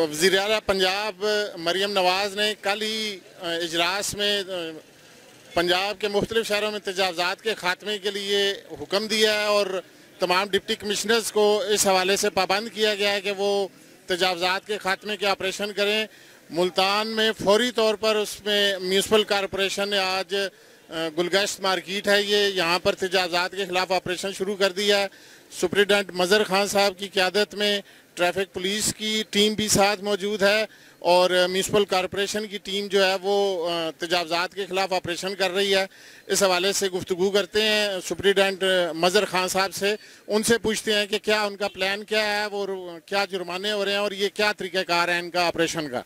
वज़ीर आला पंजाब मरियम नवाज़ ने कल ही इजलास में पंजाब के मुख्तलिफ शहरों में तजावज़ात के ख़ात्मे के लिए हुक्म दिया है और तमाम डिप्टी कमिश्नर्स को इस हवाले से पाबंद किया गया है कि वो तजावज़ात के ख़ात्मे के ऑपरेशन करें। मुल्तान में फौरी तौर पर उसमें म्यूनसिपल कॉरपोरेशन ने आज गुलगश्त मार्केट है ये, यहाँ पर तजावज़ात के ख़िलाफ़ ऑपरेशन शुरू कर दिया है। सुप्रिटेंडेंट मज़हर खान साहब की क़यादत में ट्रैफिक पुलिस की टीम भी साथ मौजूद है और म्यूनसिपल कॉरपोरेशन की टीम जो है वो तजावज़ात के ख़िलाफ़ ऑपरेशन कर रही है। इस हवाले से गुफ्तगू करते हैं सुप्रिटेंडेंट मज़हर खान साहब से, उनसे पूछते हैं कि क्या उनका प्लान क्या है, वो क्या जुर्माने हो रहे हैं और ये क्या तरीक़ाकार है इनका ऑपरेशन का।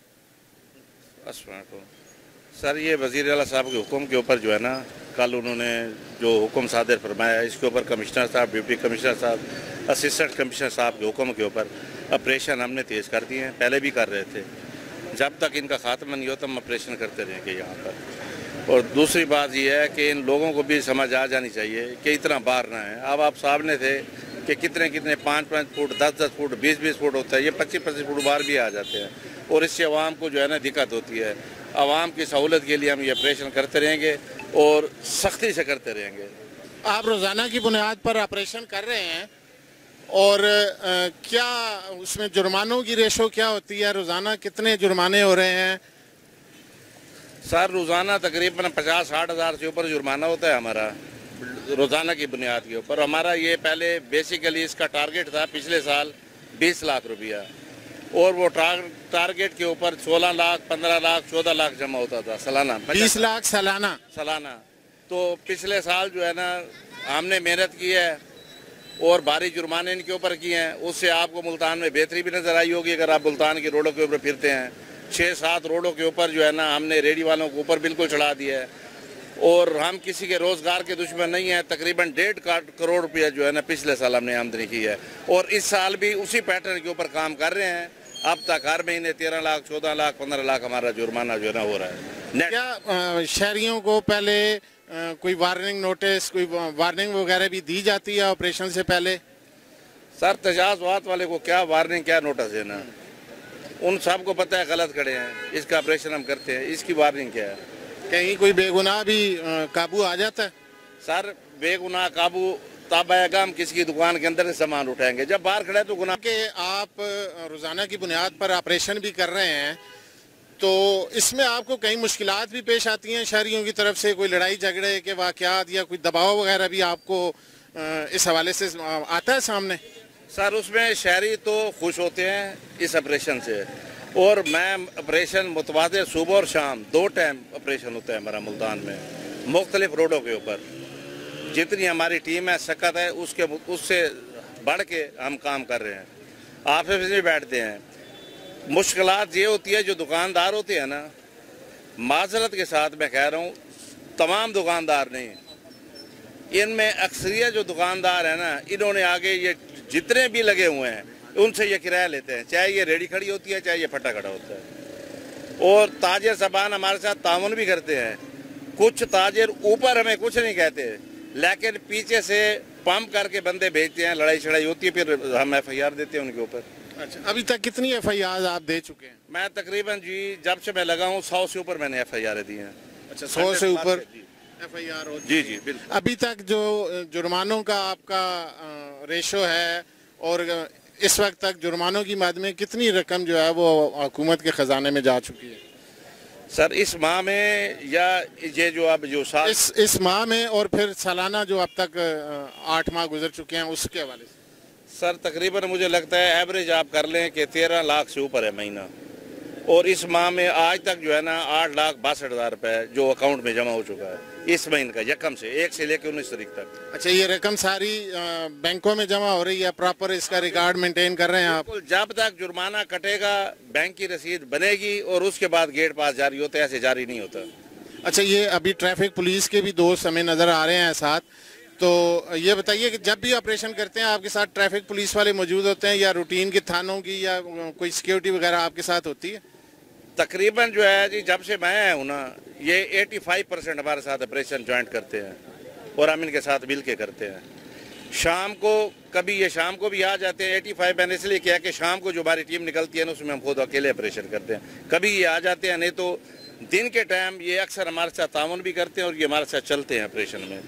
सर, ये वज़ीर आला साहब के हुक्म के ऊपर जो है ना, कल उन्होंने जो हुक्म सादर फरमाया, इसके ऊपर कमिश्नर साहब, डिप्टी कमिश्नर साहब, असिस्टेंट कमिश्नर साहब के हुक्म के ऊपर ऑपरेशन हमने तेज़ कर दिए हैं। पहले भी कर रहे थे, जब तक इनका खात्मा नहीं होता हम ऑपरेशन करते रहेंगे यहाँ पर। और दूसरी बात यह है कि इन लोगों को भी समझ आ जानी चाहिए कि इतना बार ना है। अब आप सामने थे कि कितने कितने 5-5 फुट, 10-10 फुट, 20-20 फुट होता है, ये 25-25 फुट बार भी आ जाते हैं और इससे आवाम को जो है ना दिक्कत होती है। आवाम की सहूलत के लिए हम ये ऑपरेशन करते रहेंगे और सख्ती से करते रहेंगे। आप रोज़ाना की बुनियाद पर ऑपरेशन कर रहे हैं और क्या उसमें जुर्मानों की रेशो क्या होती है, रोज़ाना कितने जुर्माने हो रहे हैं? सर, रोज़ाना तकरीबन 50-60 हज़ार से ऊपर जुर्माना होता है हमारा रोज़ाना की बुनियाद के ऊपर। हमारा ये पहले बेसिकली इसका टारगेट था पिछले साल 20 लाख रुपया और वो टारगेट के ऊपर 16 लाख, 15 लाख, 14 लाख जमा होता था सालाना। 20 लाख सालाना। तो पिछले साल जो है ना हमने मेहनत की है और भारी जुर्माने इनके ऊपर किए हैं, उससे आपको मुल्तान में बेहतरी भी नज़र आई होगी। अगर आप मुल्तान की रोडों के ऊपर फिरते हैं, 6-7 रोडों के ऊपर जो है ना हमने रेडी वालों के ऊपर बिल्कुल चढ़ा दिया है और हम किसी के रोज़गार के दुश्मन नहीं हैं। तकरीबन 1.5 करोड़ रुपया जो है ना पिछले साल हमने आमदनी की है और इस साल भी उसी पैटर्न के ऊपर काम कर रहे हैं। अब तक हर महीने 13 लाख, 14 लाख, 15 लाख हमारा जुर्माना जो है ना हो रहा है। क्या शहरियों को पहले कोई वार्निंग नोटिस, कोई वार्निंग वगैरह भी दी जाती है ऑपरेशन से पहले? सर, तजावज़ात वाले को क्या वार्निंग, क्या नोटिस देना, उन सब को पता है गलत खड़े हैं, इसका ऑपरेशन हम करते हैं, इसकी वार्निंग क्या है? कहीं कोई बेगुनाह भी काबू आ जाता है? सर, बेगुनाह काबू तब आएगा हम किसी की दुकान के अंदर से सामान उठाएंगे, जब बाहर खड़े तो गुनाह। कि आप रोज़ाना की बुनियाद पर ऑपरेशन भी कर रहे हैं तो इसमें आपको कई मुश्किलात भी पेश आती हैं शहरियों की तरफ से, कोई लड़ाई झगड़े के वाक़यात या कोई दबाव वगैरह भी आपको इस हवाले से आता है सामने? सर, उसमें शहरी तो खुश होते हैं इस ऑपरेशन से और मैं ऑपरेशन मुतवाज़िर सुबह और शाम 2 टाइम ऑपरेशन होता है हमारा मुल्तान में मुख्तलिफ रोडों के ऊपर। जितनी हमारी टीम है सकत है उससे बढ़ के हम काम कर रहे हैं। ऑफिस में बैठते हैं, मुश्किलात ये होती है जो दुकानदार होते हैं ना, माजरत के साथ मैं कह रहा हूँ तमाम दुकानदार नहीं, इनमें अक्सरियत जो दुकानदार है ना, इन्होंने आगे ये जितने भी लगे हुए हैं उनसे ये किराया लेते हैं, चाहे ये रेडी खड़ी होती है चाहे ये फटा खड़ा होता है। और ताजिर साहबान हमारे साथ ताउन भी करते हैं। कुछ ताजिर ऊपर हमें कुछ नहीं कहते लेकिन पीछे से पंप करके बंदे भेजते हैं, लड़ाई छड़ाई होती है, फिर हम FIR देते हैं उनके ऊपर। अच्छा, अभी तक कितनी FIR आप दे चुके हैं? मैं तकरीबन जी जब से मैं लगा हूँ 100 से ऊपर मैंने FIR दी हैं। अच्छा, 100 से ऊपर FIR हो? जी जी बिल्कुल। अभी तक जो जुर्मानों का आपका रेशो है और इस वक्त तक जुर्मानों की मद में कितनी रकम जो है वो हुकूमत के ख़जाने में जा चुकी है? सर, इस माह में या ये जो अब जो साल इस माह में और फिर सालाना जो अब तक 8 माह गुजर चुके हैं उसके हवाले से? सर, तकरीबन मुझे लगता है एवरेज आप कर लें कि 13 लाख से ऊपर है महीना और इस माह में आज तक जो है ना 8,62,000 रुपये जो अकाउंट में जमा हो चुका है इस महीने का, यकम से 1 से लेकर 19 तारीख तक। अच्छा, ये रकम सारी बैंकों में जमा हो रही है, प्रॉपर इसका रिकॉर्ड मेंटेन कर रहे हैं आप? जब तक जुर्माना कटेगा बैंक की रसीद बनेगी और उसके बाद गेट पास जारी होता है, ऐसे जारी नहीं होता। अच्छा, ये अभी ट्रैफिक पुलिस के भी दोस्त हमें नज़र आ रहे हैं साथ, تو یہ بتائیے کہ جب بھی آپریشن کرتے ہیں آپ کے ساتھ ٹریفک پولیس والے موجود ہوتے ہیں یا روٹین کے تھانوں کی یا کوئی سیکیورٹی وغیرہ آپ کے ساتھ ہوتی ہے؟ تقریباً جو ہے جی جب سے میں آیا ہوں نا یہ 85% ہمارے ساتھ آپریشن جوائنٹ کرتے ہیں اور ہم ان کے ساتھ مل کے کرتے ہیں. شام کو کبھی یہ شام کو بھی آ جاتے ہیں. 85 میں نے اس لیے کیا کہ شام کو جو ہماری ٹیم نکلتی ہے نا اس میں ہم خود اکیلے آپریشن کرتے ہیں. کبھی یہ آ جاتے ہیں, نہیں تو دن کے ٹائم یہ اکثر ہمارے ساتھ تعاون بھی کرتے ہیں اور یہ ہمارے ساتھ چلتے ہیں آپریشن میں.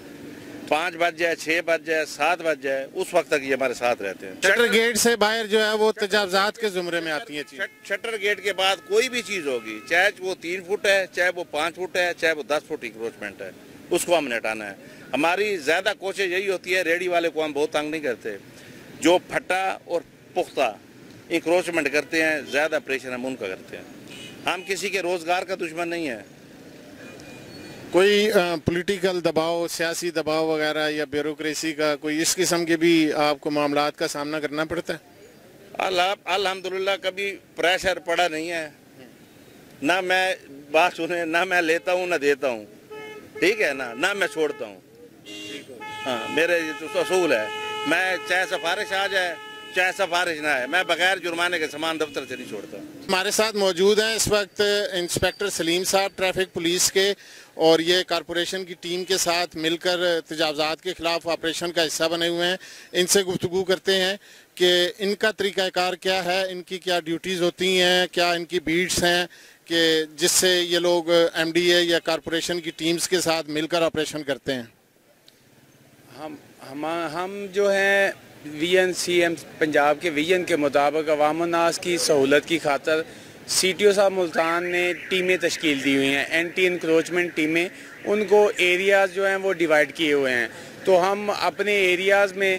5 بج جائے, 6 بج جائے, 7 بج جائے, اس وقت تک یہ ہمارے ساتھ رہتے ہیں. شٹر گیٹ سے باہر جو ہے وہ تجاوزات کے زمرے میں آتی ہیں چیز. شٹر گیٹ کے بعد کوئی بھی چیز ہوگی, چاہے وہ 3 فٹ ہے, چاہے وہ 5 فٹ ہے, چاہے وہ 10 فٹ انکروچمنٹ ہے, اس کو ہم نے ہٹانا ہے. ہماری زیادہ کوشش یہی ہوتی ہے, ریڈی والے کو ہم بہت تنگ نہیں کرتے. جو پھٹا اور پختہ انکروچمنٹ کرتے ہیں زیادہ آپریشن ہم ان کا کرتے ہیں. ہم کسی کے روزگار کا دشمن نہیں ہے. کوئی پولیٹیکل دباؤ, سیاسی دباؤ وغیرہ یا بیوروکریسی کا کوئی اس قسم کے بھی آپ کو معاملات کا سامنا کرنا پڑتا ہے؟ الحمدللہ کبھی پریشر پڑا نہیں ہے. نہ میں بات سنیں, نہ میں لیتا ہوں نہ دیتا ہوں, ٹھیک ہے نا, نہ میں چھوڑتا ہوں. ہاں, میرے اصول ہے, میں چاہے سفارش آ جائے چاہے سفارش نہ آئے, میں بغیر جرمانے کے سامان دفتر سے نہیں چھوڑتا. ہمارے ساتھ موجود ہیں اس وقت انسپیکٹر سلیم صاحب ٹریفک پولیس کے, اور یہ کارپوریشن کی ٹیم کے ساتھ مل کر تجاوزات کے خلاف آپریشن کا حصہ بنے ہوئے ہیں. ان سے گفتگو کرتے ہیں کہ ان کا طریقہ کار کیا ہے, ان کی کیا ڈیوٹیز ہوتی ہیں, کیا ان کی بیٹس ہیں کہ جس سے یہ لوگ ایم ڈی اے یا کارپوریشن کی ٹیمز کے ساتھ مل کر آپریشن کرتے ہیں. ہم جو ہیں وی این سی ایم پنجاب کے ویژن کے مطابق عوام الناس کی سہولت کی خاطر سی ٹی او صاحب ملتان نے ٹیمیں تشکیل دی ہوئی ہیں, اینٹی انکروچمنٹ ٹیمیں. ان کو ایریاز جو ہیں وہ ڈیوائیڈ کیے ہوئے ہیں. تو ہم اپنے ایریاز میں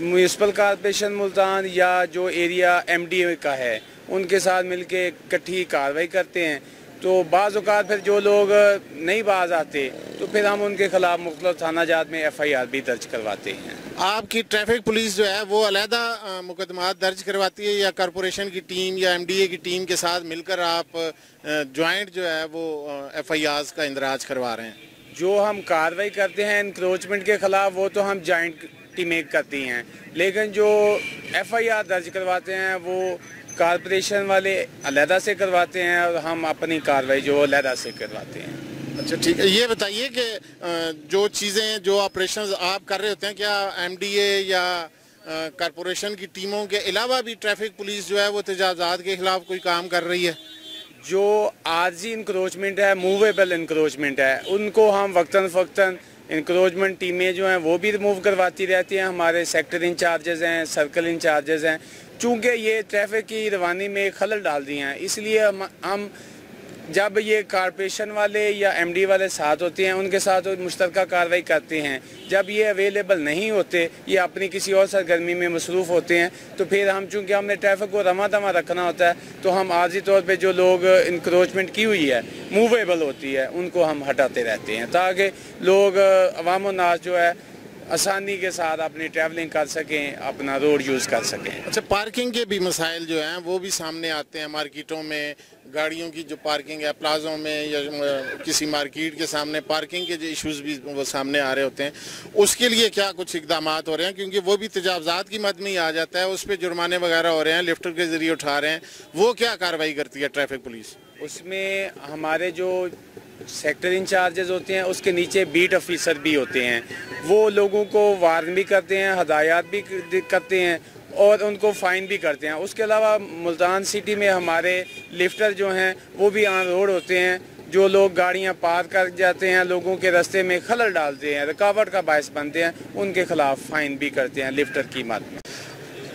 میونسپل کارپوریشن ملتان یا جو ایریا ایم ڈی اے کا ہے ان کے ساتھ مل کے اکٹھی کارروائی کرتے ہیں. تو بعض اوقات پھر جو لوگ نہیں باز آتے تو پھر ہم ان کے خلاف مختلف تھانہ جات میں ایف آئی آر بھی درج کرواتے ہیں. آپ کی ٹریفک پولیس جو ہے وہ علیحدہ مقدمات درج کرواتی ہے یا کارپوریشن کی ٹیم یا ایم ڈی اے کی ٹیم کے ساتھ مل کر آپ جوائنٹ جو ہے وہ ایف آئی آرز کا اندراج کروا رہے ہیں؟ جو ہم کارروائی کرتے ہیں انکروچمنٹ کے خلاف وہ تو ہم جوائنٹ ٹیمیں کرتی ہیں, لیکن جو ایف آئی آر درج کرواتے ہیں وہ کارپوریشن والے علیحدہ سے کرواتے ہیں اور ہم اپنی کارروائی جو علیحدہ سے کرواتے ہیں. اچھا ٹھیک ہے, یہ بتائیے کہ جو چیزیں جو آپریشنز آپ کر رہے ہوتے ہیں کیا ایم ڈی اے یا کارپوریشن کی ٹیموں کے علاوہ بھی ٹریفک پولیس جو ہے وہ تجاوزات کے خلاف کوئی کام کر رہی ہے؟ جو عارضی انکروچمنٹ ہے, موویبل انکروچمنٹ ہے, ان کو ہم وقتاً فوقتاً انکروچمنٹ ٹیمیں جو ہیں وہ بھی ریموو کرواتی رہتی ہیں. ہمارے سیکٹر انچارجز ہیں, سرکل انچارجز ہیں, چونکہ یہ ٹریفک کی روانی میں خلل ڈال دی ہیں, اس لیے ہم جب یہ کارپوریشن والے یا ایم ڈی والے ساتھ ہوتے ہیں ان کے ساتھ مشترکہ کارروائی کرتے ہیں. جب یہ اویلیبل نہیں ہوتے, یہ اپنی کسی اور سرگرمی میں مصروف ہوتے ہیں, تو پھر ہم چونکہ ہم نے ٹریفک کو رواں دواں رکھنا ہوتا ہے تو ہم عارضی طور پہ جو لوگ انکروچمنٹ کی ہوئی ہے, موویبل ہوتی ہے, ان کو ہم ہٹاتے رہتے ہیں تاکہ لوگ عوام الناس جو ہے آسانی کے ساتھ اپنی ٹریولنگ کر سکیں, اپنا روڈ یوز کر سکیں. اچھا, پارکنگ کے بھی مسائل جو ہیں وہ بھی سامنے آتے ہیں. مارکیٹوں میں گاڑیوں کی جو پارکنگ ہے, پلازوں میں یا کسی مارکیٹ کے سامنے پارکنگ کے جو ایشوز بھی وہ سامنے آ رہے ہوتے ہیں, اس کے لیے کیا کچھ اقدامات ہو رہے ہیں؟ کیونکہ وہ بھی تجاوزات کی مد میں ہی آ جاتا ہے, اس پہ جرمانے وغیرہ ہو رہے ہیں, لفٹر کے ذریعے اٹھا رہے ہیں, وہ کیا کارروائی کرتی ہے ٹریفک پولیس؟ اس میں ہمارے جو سیکٹر انچارجز ہوتے ہیں اس کے نیچے بیٹ آفیسر بھی ہوتے ہیں, وہ لوگوں کو وارن بھی کرتے ہیں, ہدایات بھی کرتے ہیں اور ان کو فائن بھی کرتے ہیں. اس کے علاوہ ملتان سٹی میں ہمارے لفٹر جو ہیں وہ بھی آن روڈ ہوتے ہیں. جو لوگ گاڑیاں پار کر جاتے ہیں, لوگوں کے راستے میں خلل ڈالتے ہیں, رکاوٹ کا باعث بنتے ہیں, ان کے خلاف فائن بھی کرتے ہیں لفٹر کی مد میں.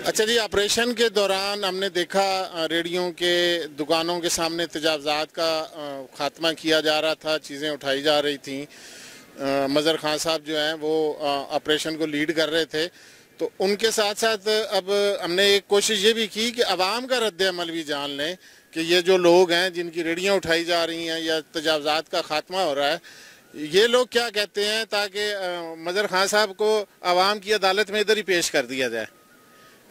اچھا جی, آپریشن کے دوران ہم نے دیکھا ریڈیوں کے دکانوں کے سامنے تجاوزات کا خاتمہ کیا جا رہا تھا, چیزیں اٹھائی جا رہی تھیں. مظہر خان صاحب جو ہیں وہ آپریشن کو لیڈ کر رہے تھے, تو ان کے ساتھ ساتھ اب ہم نے ایک کوشش یہ بھی کی کہ عوام کا رد عمل بھی جان لیں کہ یہ جو لوگ ہیں جن کی ریڈیاں اٹھائی جا رہی ہیں یا تجاوزات کا خاتمہ ہو رہا ہے, یہ لوگ کیا کہتے ہیں, تاکہ مظہر خان صاحب کو عوام کی عدالت میں ادھر ہی پیش کر دیا جائے.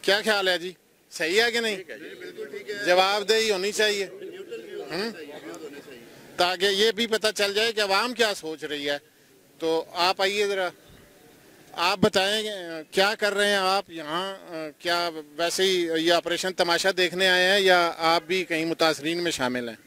کیا خیال ہے جی, صحیح ہے کہ نہیں؟ جواب دہی ہونی چاہیے تاکہ یہ بھی پتہ چل جائے کہ عوام کیا سوچ رہی ہے. تو آپ آئیے ذرا, आप बताएं क्या कर रहे हैं आप यहाँ, क्या वैसे ही ये ऑपरेशन तमाशा देखने आए हैं या आप भी कहीं मुतासरीन में शामिल हैं?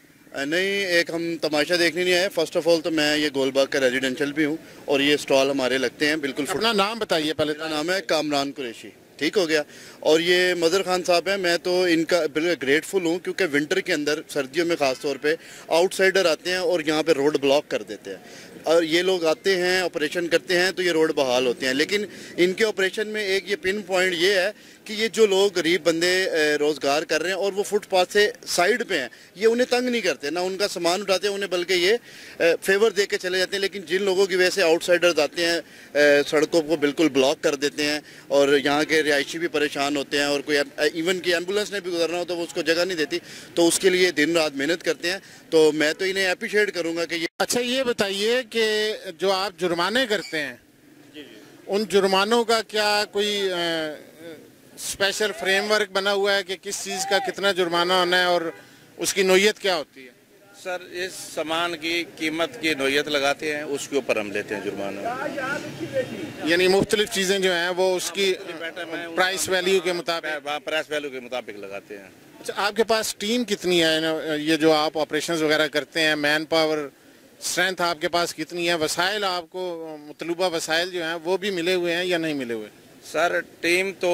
नहीं, एक हम तमाशा देखने नहीं आए। फर्स्ट ऑफ ऑल तो मैं ये गोलबाग का रेजिडेंशियल भी हूँ और ये स्टॉल हमारे लगते हैं बिल्कुल। अपना नाम बताइए पहले। मेरा नाम है कामरान कुरैशी, ठीक हो गया। और ये मदर खान साहब हैं, मैं तो इनका ग्रेटफुल हूँ क्योंकि विंटर के अंदर, सर्दियों में ख़ास तौर पे आउटसाइडर आते हैं और यहाँ पे रोड ब्लॉक कर देते हैं, और ये लोग आते हैं ऑपरेशन करते हैं तो ये रोड बहाल होते हैं। लेकिन इनके ऑपरेशन में एक ये पिन पॉइंट ये है कि ये जो लोग गरीब बंदे रोज़गार कर रहे हैं और वो फुटपाथ से साइड पे हैं, ये उन्हें तंग नहीं करते, ना उनका सामान उठाते हैं उन्हें, बल्कि ये फेवर दे के चले जाते हैं। लेकिन जिन लोगों की वजह से आउटसाइडर्स आते हैं, सड़कों को बिल्कुल ब्लॉक कर देते हैं और यहाँ के रिहायशी भी परेशान होते हैं, और कोई इवन की एम्बुलेंस ने भी गुजरना हो तो वो उसको जगह नहीं देती, तो उसके लिए दिन रात मेहनत करते हैं। तो मैं तो इन्हें अप्रिशिएट करूँगा कि ये। अच्छा, ये बताइए कि जो आप जुर्माने करते हैं, उन जुर्मानों का क्या कोई स्पेशल फ्रेमवर्क बना हुआ है कि किस चीज़ का कितना जुर्माना होना है और उसकी नोयत क्या होती है? सर, इस सामान की कीमत की नोयत लगाते हैं, उसके ऊपर हम लेते हैं जुर्माना। यानी मुख्तलिफ चीज़ें जो हैं वो उसकी प्राइस वैल्यू के मुताबिक, प्राइस वैल्यू के मुताबिक लगाते हैं। अच्छा, आपके पास टीम कितनी है? ये जो आप ऑपरेशंस वगैरह करते हैं, मैन पावर स्ट्रेंथ आपके पास कितनी है? वसाइल आपको, मतलूबा वसाइल जो हैं वो भी मिले हुए हैं या नहीं मिले हुए? सर, टीम तो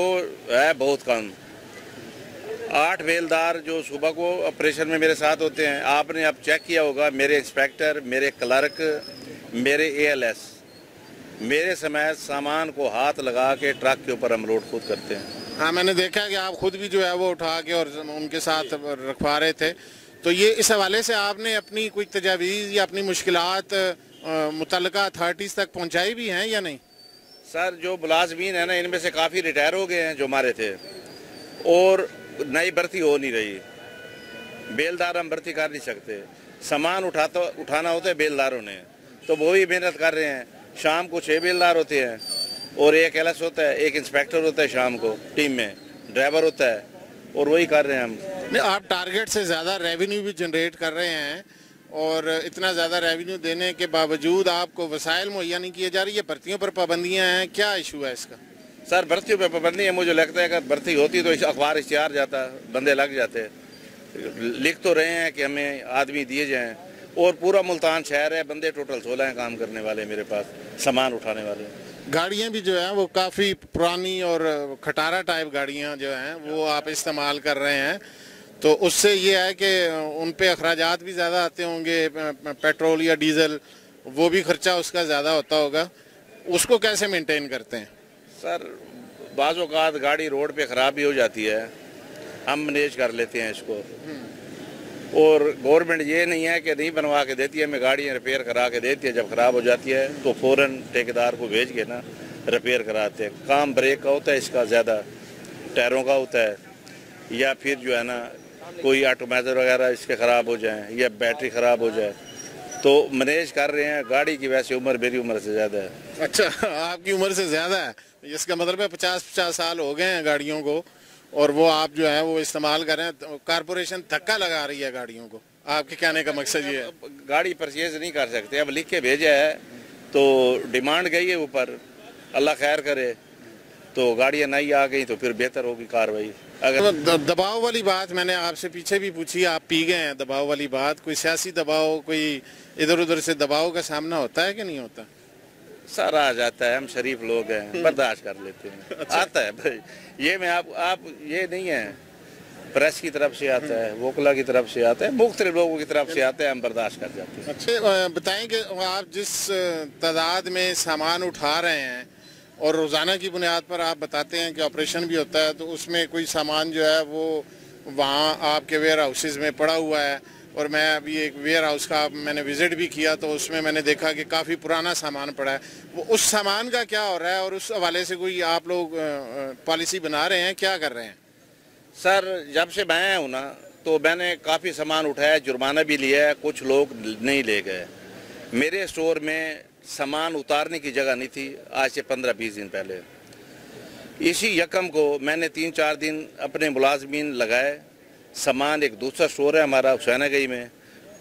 है बहुत कम। 8 बेलदार जो सुबह को ऑपरेशन में मेरे साथ होते हैं, आपने अब चेक किया होगा, मेरे इंस्पेक्टर, मेरे क्लर्क, मेरे ALS, मेरे समेत सामान को हाथ लगा के ट्रक के ऊपर हम लोड खुद करते हैं। हाँ, मैंने देखा कि आप खुद भी जो है वो उठा के और उनके साथ रखवा रहे थे। तो ये इस हवाले से आपने अपनी कोई तजावीज़ या अपनी मुश्किलात मुतल्लिका अथॉरिटीज़ तक पहुँचाई भी हैं या नहीं? सर, जो मुलाजमीन है ना, इनमें से काफ़ी रिटायर हो गए हैं जो हमारे थे, और नई भर्ती हो नहीं रही। बेलदार हम भर्ती कर नहीं सकते, सामान उठाना होता है बेलदारों ने, तो वो भी मेहनत कर रहे हैं। शाम को 6 बेलदार होते हैं और एक LS होता है, एक इंस्पेक्टर होता है, शाम को टीम में ड्राइवर होता है, और वही कर रहे हैं हम। नहीं, आप टारगेट से ज़्यादा रेवेन्यू भी जनरेट कर रहे हैं और इतना ज़्यादा रेवेन्यू देने के बावजूद आपको वसाइल मुहैया नहीं किए जा रही है, भर्तियों पर पाबंदियाँ हैं, क्या इशू है इसका? सर, भर्तियों पर पाबंदी है, मुझे लगता है अगर भर्ती होती तो अखबार इश्तिहार जाता, बंदे लग जाते। लिख तो रहे हैं कि हमें आदमी दिए जाएँ, और पूरा मुल्तान शहर है, बंदे टोटल 16 हैं काम करने वाले मेरे पास, सामान उठाने वाले। गाड़ियाँ भी जो हैं वो काफ़ी पुरानी और खटारा टाइप गाड़ियाँ जो हैं वो आप इस्तेमाल कर रहे हैं, तो उससे ये है कि उन पे अखराजात भी ज़्यादा आते होंगे, पेट्रोल या डीज़ल, वो भी खर्चा उसका ज़्यादा होता होगा, उसको कैसे मेंटेन करते हैं? सर, बाज़ औक़ात गाड़ी रोड पे ख़राब भी हो जाती है, हम मैनेज कर लेते हैं इसको, और गवर्नमेंट ये नहीं है कि नहीं बनवा के देती है, हमें गाड़ियाँ रिपेयर करा के देती है। जब ख़राब हो जाती है तो फ़ौरन ठेकेदार को भेज के ना रिपेयर कराते हैं। काम ब्रेक का होता है, इसका ज़्यादा टायरों का होता है, या फिर जो है ना कोई ऑटोमाइजर वगैरह इसके ख़राब हो जाए या बैटरी ख़राब हो जाए, तो मैनेज कर रहे हैं। गाड़ी की वैसे उम्र मेरी उम्र से ज़्यादा है। अच्छा, आपकी उम्र से ज़्यादा है, इसका मतलब है 50 साल हो गए हैं गाड़ियों को, और वो आप जो है वो इस्तेमाल कर रहे हैं। कारपोरेशन धक्का लगा रही है गाड़ियों को, आपके कहने का मकसद ये है? गाड़ी परचेज नहीं कर सकते, अब लिख के भेजा है तो डिमांड गई है ऊपर, अल्लाह खैर करे तो गाड़ियाँ नहीं आ गई तो फिर बेहतर होगी कार्रवाई। अगर दबाव वाली बात मैंने आपसे पीछे भी पूछी, आप पी गए हैं, दबाव वाली बात, कोई सियासी दबाव, कोई इधर उधर से दबाव का सामना होता है कि नहीं होता? सारा आ जाता है, हम शरीफ लोग हैं, बर्दाश्त कर लेते हैं। अच्छा। आता है भाई, ये मैं आप ये नहीं है, प्रेस की तरफ से आता है, वोकला की तरफ से आता है, मुख्तलिफ लोगों की तरफ से आता है, हम बर्दाश्त कर जाते हैं। अच्छा, बताएं कि आप जिस तादाद में सामान उठा रहे हैं और रोज़ाना की बुनियाद पर आप बताते हैं कि ऑपरेशन भी होता है, तो उसमें कोई सामान जो है वो वहाँ आपके वेयर हाउसेज में पड़ा हुआ है, और मैं अभी एक वेयर हाउस का मैंने विज़िट भी किया तो उसमें मैंने देखा कि काफ़ी पुराना सामान पड़ा है, वो उस सामान का क्या हो रहा है, और उस हवाले से कोई आप लोग पॉलिसी बना रहे हैं, क्या कर रहे हैं? सर, जब से मैं आया हूँ ना तो मैंने काफ़ी सामान उठाया, जुर्माना भी लिया है, कुछ लोग नहीं ले गए। मेरे स्टोर में सामान उतारने की जगह नहीं थी आज से 15-20 दिन पहले। इसी यकम को मैंने 3-4 दिन अपने मुलाजमीन लगाए, सामान एक दूसरा स्टोर है हमारा हुसैना गई में,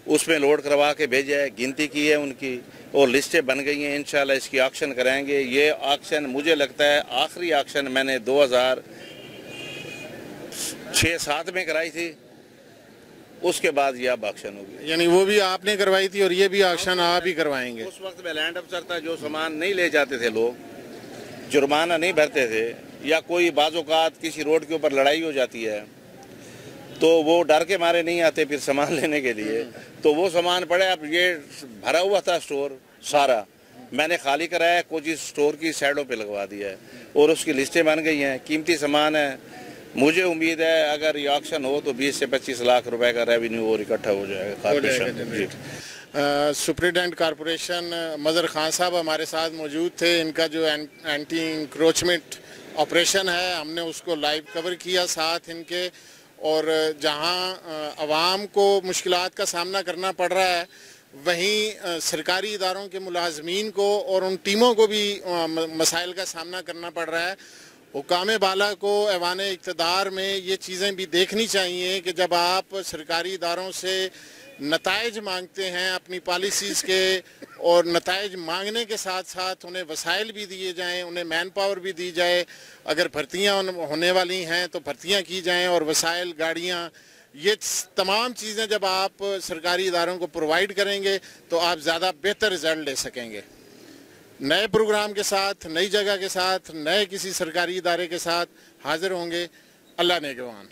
اس میں لوڈ کروا کے بھیجا ہے, گنتی کی ہے ان کی, اور لسٹیں بن گئی ہیں. انشاءاللہ اس کی آکشن کرائیں گے. یہ آکشن مجھے لگتا ہے آخری آکشن میں نے 2006-07 میں کرائی تھی, اس کے بعد یہ اب آکشن ہوگی. یعنی وہ بھی آپ نے کروائی تھی اور یہ بھی آکشن آپ ہی کروائیں گے؟ اس وقت میں لینڈ افسر تھا. جو سامان نہیں لے جاتے تھے لوگ, جرمانہ نہیں بھرتے تھے, یا کوئی بعض اوقات کسی روڈ کے اوپر لڑائی ہو جاتی ہے تو وہ ڈر کے مارے نہیں آتے پھر سامان لینے کے لیے, تو وہ سامان پڑے. اب یہ بھرا ہوا تھا سٹور سارا, میں نے خالی کرایا, کچھ سٹور کی سائڈوں پہ لگوا دیا ہے, اور اس کی لسٹیں بن گئی ہیں. قیمتی سامان ہے. مجھے امید ہے اگر یہ آکشن ہو تو 20 سے 25 لاکھ روپے کا ریونیو اور اکٹھا ہو جائے گا کارپوریشن. سپرنٹینڈنٹ کارپوریشن مظہر خان صاحب ہمارے ساتھ موجود تھے. ان کا جو اینٹی انکروچمنٹ آپریشن ہے ہم نے اس کو لائیو کور کیا ساتھ ان کے, اور جہاں عوام کو مشکلات کا سامنا کرنا پڑ رہا ہے وہیں سرکاری اداروں کے ملازمین کو اور ان ٹیموں کو بھی مسائل کا سامنا کرنا پڑ رہا ہے. حکام بالا کو ایوان اقتدار میں یہ چیزیں بھی دیکھنی چاہیے کہ جب آپ سرکاری اداروں سے نتائج مانگتے ہیں اپنی پالیسیز کے, اور نتائج مانگنے کے ساتھ ساتھ انہیں وسائل بھی دیے جائیں, انہیں مین پاور بھی دی جائے. اگر بھرتیاں ہونے والی ہیں تو بھرتیاں کی جائیں, اور وسائل, گاڑیاں, یہ تمام چیزیں جب آپ سرکاری اداروں کو پرووائڈ کریں گے تو آپ زیادہ بہتر رزلٹ لے سکیں گے. نئے پروگرام کے ساتھ, نئی جگہ کے ساتھ, نئے کسی سرکاری ادارے کے ساتھ حاضر ہوں گے. اللہ نگہبان.